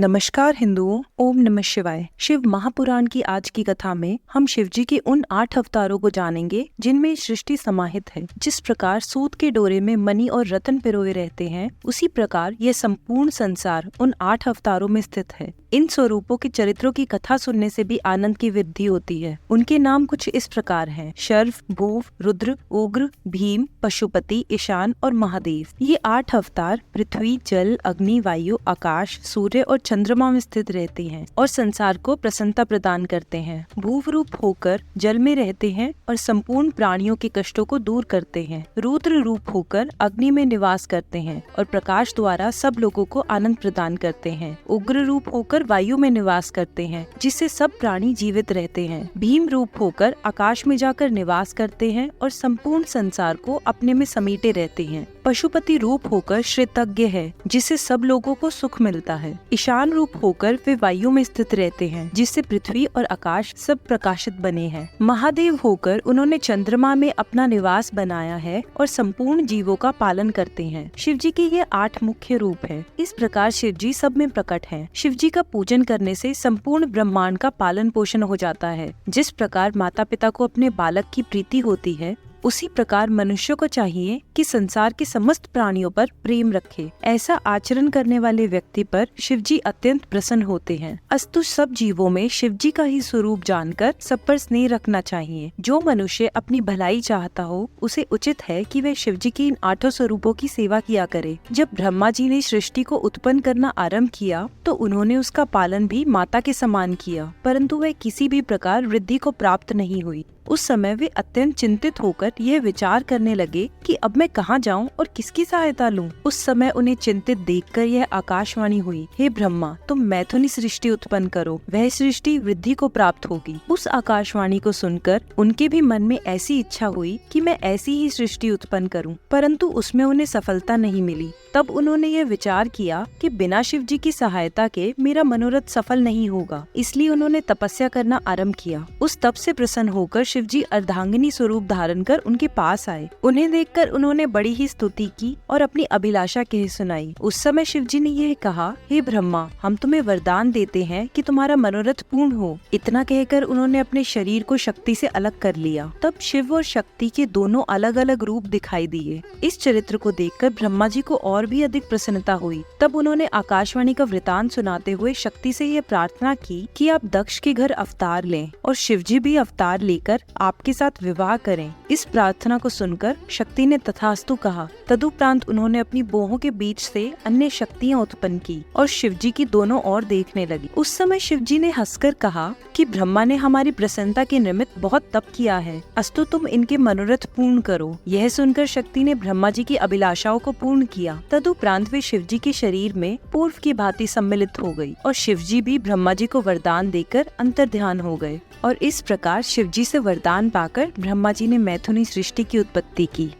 नमस्कार हिंदुओं, ओम नमः शिवाय। शिव महापुराण की आज की कथा में हम शिव जी के उन 8 अवतारों को जानेंगे जिनमें सृष्टि समाहित है। जिस प्रकार सूत के डोरे में मणि और रत्न पिरोए रहते हैं, उसी प्रकार यह संपूर्ण संसार उन 8 अवतारों में स्थित है। इन स्वरूपों के चरित्रों की कथा सुनने से भी आनंद की वृद्धि होती है। उनके नाम कुछ इस प्रकार हैं: शर्व, भूव, रुद्र, उग्र, भीम, पशुपति, ईशान और महादेव। ये 8 अवतार पृथ्वी, जल, अग्नि, वायु, आकाश, सूर्य और चंद्रमा में स्थित रहते हैं और संसार को प्रसन्नता प्रदान करते हैं। भूव रूप होकर जल में रहते हैं और संपूर्ण प्राणियों के कष्टों को दूर करते हैं। रुद्र रूप होकर अग्नि में निवास करते हैं और प्रकाश द्वारा सब लोगों को आनंद प्रदान करते हैं। उग्र रूप होकर वायु में निवास करते हैं, जिससे सब प्राणी जीवित रहते हैं। भीम रूप होकर आकाश में जाकर निवास करते हैं और संपूर्ण संसार को अपने में समेटे रहते हैं। पशुपति रूप होकर श्रेतज्ञ है, जिससे सब लोगों को सुख मिलता है। ईशान रूप होकर वे वायु में स्थित रहते हैं, जिससे पृथ्वी और आकाश सब प्रकाशित बने हैं। महादेव होकर उन्होंने चंद्रमा में अपना निवास बनाया है और संपूर्ण जीवों का पालन करते हैं। शिव जी के ये 8 मुख्य रूप है। इस प्रकार शिव जी सब में प्रकट है। शिव जी का पूजन करने से संपूर्ण ब्रह्मांड का पालन पोषण हो जाता है। जिस प्रकार माता पिता को अपने बालक की प्रीति होती है, उसी प्रकार मनुष्य को चाहिए कि संसार के समस्त प्राणियों पर प्रेम रखे। ऐसा आचरण करने वाले व्यक्ति पर शिव जी अत्यंत प्रसन्न होते हैं। अस्तु सब जीवों में शिव जी का ही स्वरूप जानकर सब पर स्नेह रखना चाहिए। जो मनुष्य अपनी भलाई चाहता हो, उसे उचित है कि वह शिव जी के इन 8 स्वरूपों की सेवा किया करे। जब ब्रह्मा जी ने सृष्टि को उत्पन्न करना आरंभ किया, तो उन्होंने उसका पालन भी माता के समान किया, परंतु वह किसी भी प्रकार वृद्धि को प्राप्त नहीं हुई। उस समय वे अत्यंत चिंतित होकर यह विचार करने लगे कि अब मैं कहाँ जाऊँ और किसकी सहायता लूँ। उस समय उन्हें चिंतित देखकर यह आकाशवाणी हुई: हे ब्रह्मा, तुम मैथुनी सृष्टि उत्पन्न करो, वह सृष्टि वृद्धि को प्राप्त होगी। उस आकाशवाणी को सुनकर उनके भी मन में ऐसी इच्छा हुई कि मैं ऐसी ही सृष्टि उत्पन्न करूँ, परंतु उसमें उन्हें सफलता नहीं मिली। तब उन्होंने यह विचार किया कि बिना शिव जी की सहायता के मेरा मनोरथ सफल नहीं होगा, इसलिए उन्होंने तपस्या करना आरंभ किया। उस तप से प्रसन्न होकर शिव जी अर्धांगिनी स्वरूप धारण कर उनके पास आए। उन्हें देखकर उन्होंने बड़ी ही स्तुति की और अपनी अभिलाषा कह सुनाई। उस समय शिव जी ने यह कहा: हे ब्रह्मा, हम तुम्हें वरदान देते हैं कि तुम्हारा मनोरथ पूर्ण हो। इतना कहकर उन्होंने अपने शरीर को शक्ति से अलग कर लिया। तब शिव और शक्ति के दोनों अलग अलग रूप दिखाई दिए। इस चरित्र को देखकर ब्रह्मा जी को और भी अधिक प्रसन्नता हुई। तब उन्होंने आकाशवाणी का वृतांत सुनाते हुए शक्ति से यह प्रार्थना की कि आप दक्ष के घर अवतार लें और शिव जी भी अवतार लेकर आपके साथ विवाह करें। इस प्रार्थना को सुनकर शक्ति ने तथास्तु कहा। तदुपरांत उन्होंने अपनी बाहों के बीच से अन्य शक्तियाँ उत्पन्न की और शिव जी की दोनों ओर देखने लगी। उस समय शिव जी ने हंसकर कहा कि ब्रह्मा ने हमारी प्रसन्नता के निमित्त बहुत तप किया है, अस्तु तुम इनके मनोरथ पूर्ण करो। यह सुनकर शक्ति ने ब्रह्मा जी की अभिलाषाओं को पूर्ण किया। तदुपरांत वे शिव जी के शरीर में पूर्व की भांति सम्मिलित हो गई और शिव जी भी ब्रह्मा जी को वरदान देकर अंतर्ध्यान हो गए। और इस प्रकार शिव जी से वरदान पाकर ब्रह्मा जी ने मैथुनी सृष्टि की उत्पत्ति की।